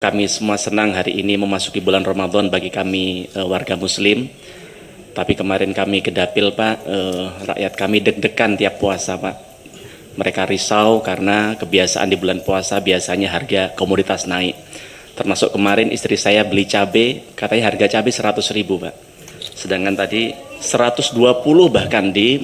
Kami semua senang hari ini memasuki bulan Ramadan bagi kami warga Muslim. Tapi kemarin kami ke Dapil, Pak, rakyat kami deg-degan tiap puasa, Pak. Mereka risau karena kebiasaan di bulan puasa biasanya harga komoditas naik. Termasuk kemarin istri saya beli cabai, katanya harga cabai 100.000, Pak. Sedangkan tadi 120 bahkan di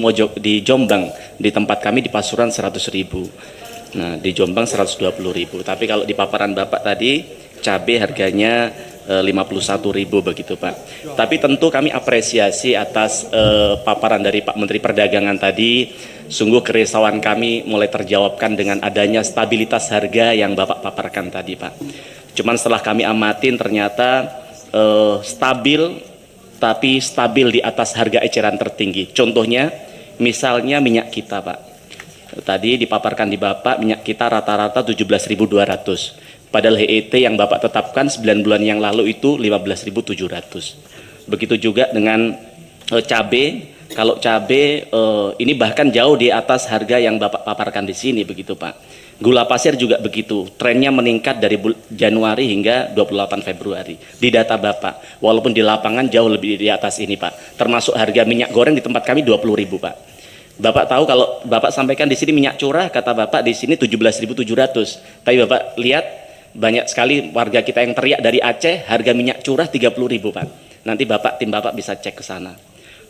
Jombang, di tempat kami di Pasuruan 100.000. Nah, di Jombang 120.000. Tapi kalau di paparan Bapak tadi cabai harganya 51.000 begitu, Pak. Tapi tentu kami apresiasi atas paparan dari Pak Menteri Perdagangan tadi. Sungguh kerisauan kami mulai terjawabkan dengan adanya stabilitas harga yang Bapak paparkan tadi, Pak. Cuman setelah kami amatin ternyata stabil, tapi stabil di atas harga eceran tertinggi. Contohnya misalnya minyak kita, Pak. Tadi dipaparkan di Bapak minyak kita rata-rata 17.200. Padahal HET yang Bapak tetapkan 9 bulan yang lalu itu 15.700. Begitu juga dengan cabai. Kalau cabai ini bahkan jauh di atas harga yang Bapak paparkan di sini begitu, Pak. Gula pasir juga begitu. Trennya meningkat dari Januari hingga 28 Februari di data Bapak. Walaupun di lapangan jauh lebih di atas ini, Pak. Termasuk harga minyak goreng di tempat kami 20.000, Pak. Bapak tahu kalau Bapak sampaikan di sini minyak curah, kata Bapak di sini 17.700. Tapi Bapak lihat banyak sekali warga kita yang teriak dari Aceh harga minyak curah 30.000, Pak. Nanti tim Bapak bisa cek ke sana.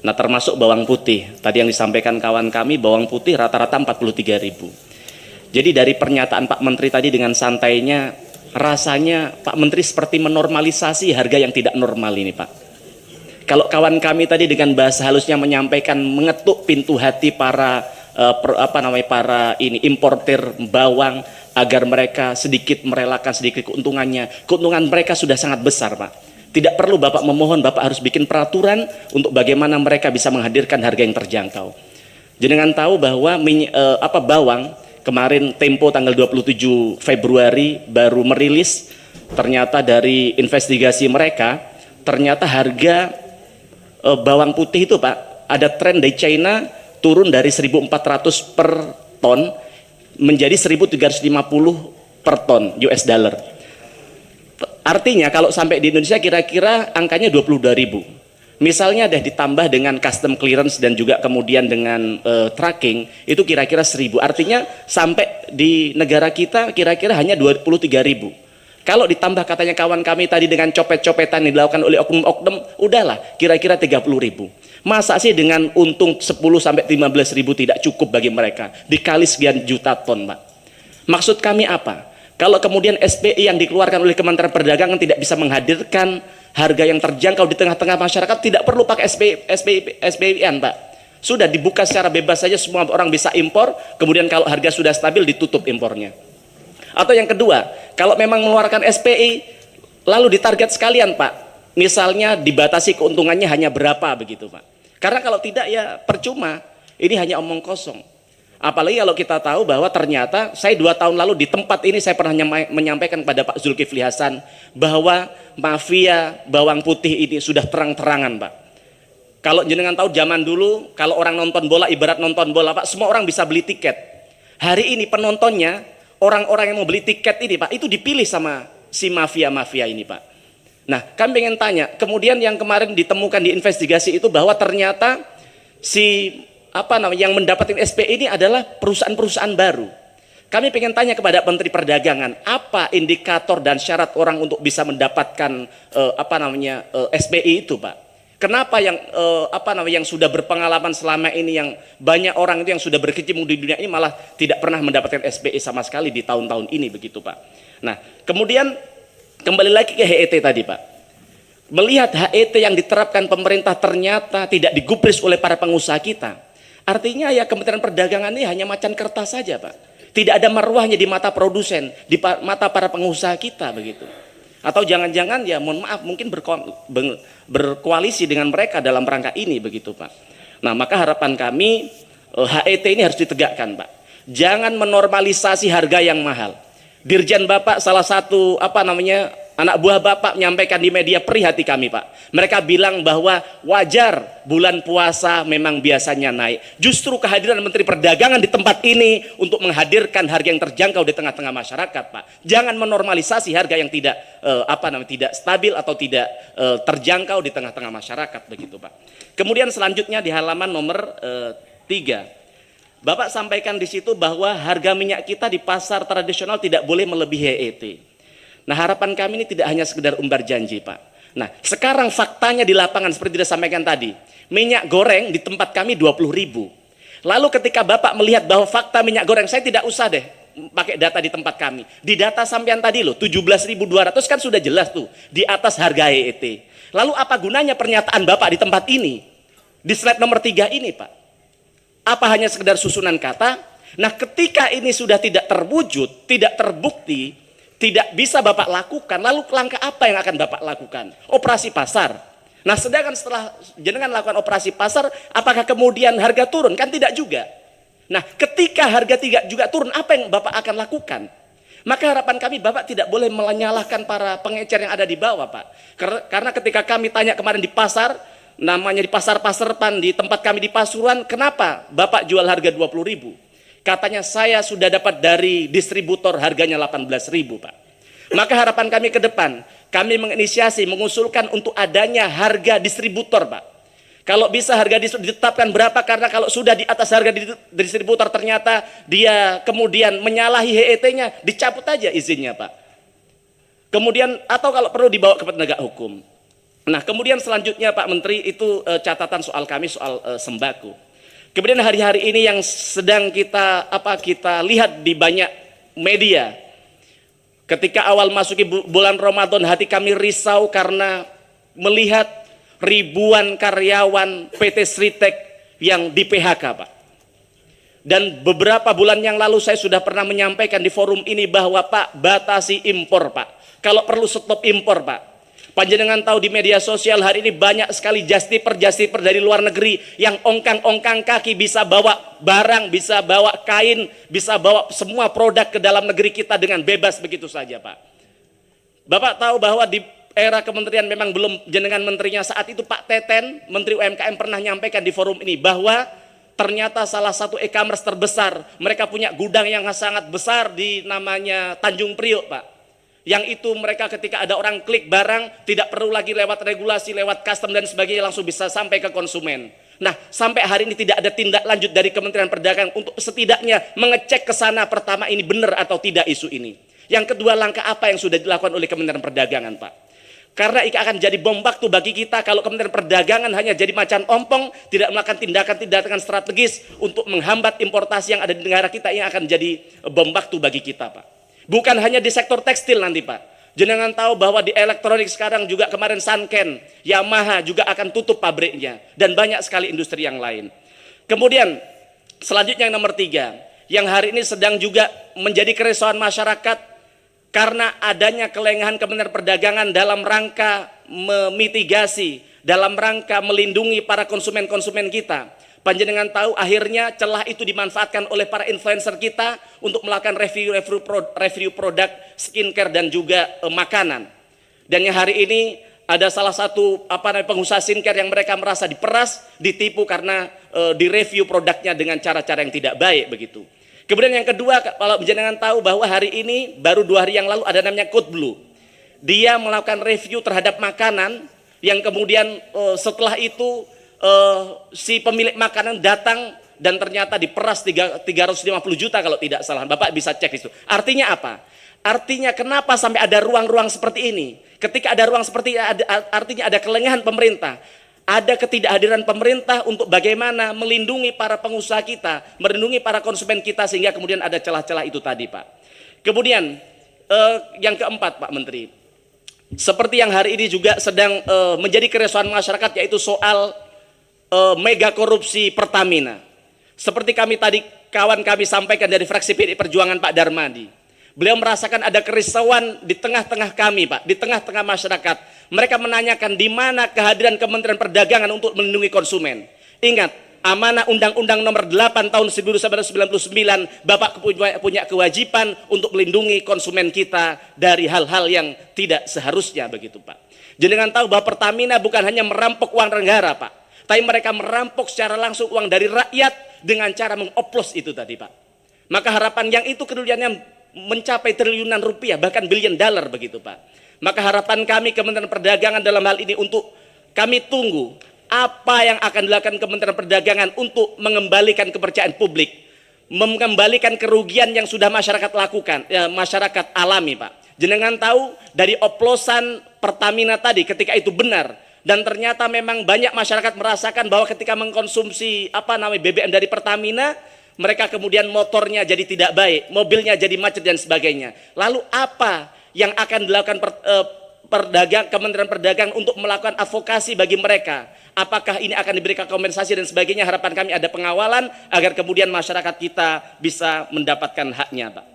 Nah, termasuk bawang putih. Tadi yang disampaikan kawan kami bawang putih rata-rata 43.000. Jadi dari pernyataan Pak Menteri tadi dengan santainya, rasanya Pak Menteri seperti menormalisasi harga yang tidak normal ini, Pak. Kalau kawan kami tadi dengan bahasa halusnya menyampaikan mengetuk pintu hati para importir bawang agar mereka sedikit merelakan sedikit keuntungannya. Keuntungan mereka sudah sangat besar, Pak. Tidak perlu Bapak memohon, Bapak harus bikin peraturan untuk bagaimana mereka bisa menghadirkan harga yang terjangkau. Jenengan tahu bahwa bawang kemarin Tempo tanggal 27 Februari baru merilis, ternyata dari investigasi mereka ternyata harga bawang putih itu, Pak, ada tren dari China turun dari 1.400 per ton menjadi 1.350 per ton US dollar. Artinya kalau sampai di Indonesia kira-kira angkanya 22.000. Misalnya deh ditambah dengan custom clearance dan juga kemudian dengan tracking itu kira-kira 1.000. Artinya sampai di negara kita kira-kira hanya 23.000. Kalau ditambah katanya kawan kami tadi dengan copet-copetan yang dilakukan oleh oknum-oknum, udahlah kira-kira 30.000. Masa sih dengan untung 10 sampai 15.000 tidak cukup bagi mereka? Dikali sekian juta ton, Pak. Maksud kami apa? Kalau kemudian SPI yang dikeluarkan oleh Kementerian Perdagangan tidak bisa menghadirkan harga yang terjangkau di tengah-tengah masyarakat, tidak perlu pakai SPIN, Pak. Sudah dibuka secara bebas saja, semua orang bisa impor, kemudian kalau harga sudah stabil ditutup impornya. Atau yang kedua, kalau memang mengeluarkan SPI lalu ditarget sekalian, Pak, misalnya dibatasi keuntungannya hanya berapa begitu, Pak. Karena kalau tidak ya percuma, ini hanya omong kosong. Apalagi kalau kita tahu bahwa ternyata saya 2 tahun lalu di tempat ini saya pernah menyampaikan kepada Pak Zulkifli Hasan bahwa mafia bawang putih ini sudah terang-terangan, Pak. Kalau jenengan tahu zaman dulu kalau orang nonton bola, ibarat nonton bola, Pak, semua orang bisa beli tiket. Hari ini penontonnya, orang-orang yang mau beli tiket ini, Pak, itu dipilih sama si mafia-mafia ini, Pak. Nah, kami ingin tanya, kemudian yang kemarin ditemukan di investigasi itu bahwa ternyata yang mendapatkan SPI ini adalah perusahaan-perusahaan baru. Kami ingin tanya kepada Menteri Perdagangan, apa indikator dan syarat orang untuk bisa mendapatkan SPI itu, Pak? Kenapa yang sudah berpengalaman selama ini, yang banyak orang itu yang sudah berkecimpung di dunia ini malah tidak pernah mendapatkan SPI sama sekali di tahun-tahun ini begitu, Pak. Nah, kemudian kembali lagi ke HET tadi, Pak. Melihat HET yang diterapkan pemerintah ternyata tidak digubris oleh para pengusaha kita. Artinya ya Kementerian Perdagangan ini hanya macan kertas saja, Pak. Tidak ada marwahnya di mata produsen, di mata para pengusaha kita begitu. Atau jangan-jangan ya mohon maaf mungkin berkoalisi dengan mereka dalam rangka ini begitu, Pak. Nah, maka harapan kami HET ini harus ditegakkan, Pak. Jangan menormalisasi harga yang mahal. Dirjen Bapak salah satu Anak buah Bapak menyampaikan di media, perih hati kami Pak. Mereka bilang bahwa wajar bulan puasa memang biasanya naik. Justru kehadiran Menteri Perdagangan di tempat ini untuk menghadirkan harga yang terjangkau di tengah-tengah masyarakat Pak. Jangan menormalisasi harga yang tidak tidak stabil atau tidak terjangkau di tengah-tengah masyarakat begitu Pak. Kemudian selanjutnya di halaman nomor 3. Bapak sampaikan di situ bahwa harga minyak kita di pasar tradisional tidak boleh melebihi HET. Nah, harapan kami ini tidak hanya sekedar umbar janji Pak. Nah, sekarang faktanya di lapangan seperti disampaikan tadi, minyak goreng di tempat kami 20.000. Lalu ketika Bapak melihat bahwa fakta minyak goreng, saya tidak usah deh pakai data di tempat kami. Di data sampean tadi loh, 17.200 kan sudah jelas tuh di atas harga HET. Lalu apa gunanya pernyataan Bapak di tempat ini? Di slide nomor 3 ini Pak. Apa hanya sekedar susunan kata? Nah, ketika ini sudah tidak terwujud, tidak terbukti, tidak bisa Bapak lakukan, lalu langkah apa yang akan Bapak lakukan? Operasi pasar. Nah, sedangkan setelah jenengan lakukan operasi pasar, apakah kemudian harga turun? Kan tidak juga. Nah, ketika harga tidak juga turun, apa yang Bapak akan lakukan? Maka harapan kami Bapak tidak boleh menyalahkan para pengecer yang ada di bawah Pak. Karena ketika kami tanya kemarin di pasar, namanya di pasar Pasarpan, di tempat kami di Pasuruan, kenapa Bapak jual harga 20.000? Katanya saya sudah dapat dari distributor harganya 18.000 Pak. Maka harapan kami ke depan, kami menginisiasi, mengusulkan untuk adanya harga distributor Pak. Kalau bisa harga ditetapkan berapa, karena kalau sudah di atas harga distributor ternyata dia kemudian menyalahi HET-nya, dicabut aja izinnya Pak. Kemudian atau kalau perlu dibawa ke penegak hukum. Nah, kemudian selanjutnya Pak Menteri itu catatan soal kami soal sembako. Kemudian hari-hari ini yang sedang kita lihat di banyak media. Ketika awal masuki bulan Ramadan, hati kami risau karena melihat ribuan karyawan PT Sritek yang di PHK Pak. Dan beberapa bulan yang lalu saya sudah pernah menyampaikan di forum ini bahwa Pak, batasi impor Pak. Kalau perlu stop impor Pak. Panjenengan tahu di media sosial hari ini banyak sekali justiper dari luar negeri yang ongkang-ongkang kaki bisa bawa barang, bisa bawa kain, bisa bawa semua produk ke dalam negeri kita dengan bebas begitu saja Pak. Bapak tahu bahwa di era kementerian memang belum jenengan menterinya saat itu Pak Teten, Menteri UMKM pernah menyampaikan di forum ini bahwa ternyata salah satu e-commerce terbesar, mereka punya gudang yang sangat besar di namanya Tanjung Priok Pak. Yang itu mereka ketika ada orang klik barang, tidak perlu lagi lewat regulasi, lewat custom dan sebagainya, langsung bisa sampai ke konsumen. Nah, sampai hari ini tidak ada tindak lanjut dari Kementerian Perdagangan untuk setidaknya mengecek ke sana, pertama ini benar atau tidak isu ini. Yang kedua, langkah apa yang sudah dilakukan oleh Kementerian Perdagangan Pak? Karena ini akan jadi bom waktu bagi kita kalau Kementerian Perdagangan hanya jadi macan ompong, tidak melakukan tindakan-tindakan strategis untuk menghambat importasi yang ada di negara kita, yang akan jadi bom waktu bagi kita Pak. Bukan hanya di sektor tekstil nanti Pak. Jenengan tahu bahwa di elektronik sekarang juga kemarin Sanken, Yamaha juga akan tutup pabriknya. Dan banyak sekali industri yang lain. Kemudian selanjutnya yang nomor 3. Yang hari ini sedang juga menjadi keresahan masyarakat karena adanya kelengahan Kementerian Perdagangan dalam rangka memitigasi, dalam rangka melindungi para konsumen-konsumen kita. Panjenengan tahu akhirnya celah itu dimanfaatkan oleh para influencer kita untuk melakukan review produk skincare dan juga makanan. Dan yang hari ini ada salah satu pengusaha skincare yang mereka merasa diperas, ditipu karena direview produknya dengan cara-cara yang tidak baik begitu. Kemudian yang kedua, kalau panjenengan tahu bahwa hari ini baru 2 hari yang lalu ada namanya Code Blue. Dia melakukan review terhadap makanan yang kemudian setelah itu si pemilik makanan datang dan ternyata diperas 350 juta kalau tidak salah. Bapak bisa cek itu. Artinya apa? Artinya kenapa sampai ada ruang-ruang seperti ini? Ketika ada ruang seperti ini, artinya ada kelengahan pemerintah. Ada ketidakhadiran pemerintah untuk bagaimana melindungi para pengusaha kita, melindungi para konsumen kita, sehingga kemudian ada celah-celah itu tadi Pak. Kemudian yang keempat Pak Menteri, seperti yang hari ini juga sedang menjadi keresahan masyarakat, yaitu soal mega korupsi Pertamina. Seperti kawan kami sampaikan dari fraksi PDI Perjuangan Pak Darmadi. Beliau merasakan ada kerisauan di tengah-tengah kami Pak, di tengah-tengah masyarakat. Mereka menanyakan di mana kehadiran Kementerian Perdagangan untuk melindungi konsumen. Ingat, Amanah Undang-Undang Nomor 8 tahun 1999, Bapak punya kewajiban untuk melindungi konsumen kita dari hal-hal yang tidak seharusnya begitu Pak. Jenengan tahu bahwa Pertamina bukan hanya merampok uang negara Pak, tapi mereka merampok secara langsung uang dari rakyat dengan cara mengoplos itu tadi Pak. Maka harapan yang itu kerugiannya mencapai triliunan rupiah, bahkan billion dollar begitu Pak. Maka harapan kami Kementerian Perdagangan dalam hal ini untuk kami tunggu apa yang akan dilakukan Kementerian Perdagangan untuk mengembalikan kepercayaan publik, mengembalikan kerugian yang sudah masyarakat lakukan, ya, masyarakat alami Pak. Jenengan tahu dari oplosan Pertamina tadi ketika itu benar, dan ternyata memang banyak masyarakat merasakan bahwa ketika mengkonsumsi BBM dari Pertamina, mereka kemudian motornya jadi tidak baik, mobilnya jadi macet dan sebagainya. Lalu apa yang akan dilakukan Kementerian Perdagangan untuk melakukan advokasi bagi mereka? Apakah ini akan diberikan kompensasi dan sebagainya? Harapan kami ada pengawalan agar kemudian masyarakat kita bisa mendapatkan haknya Pak.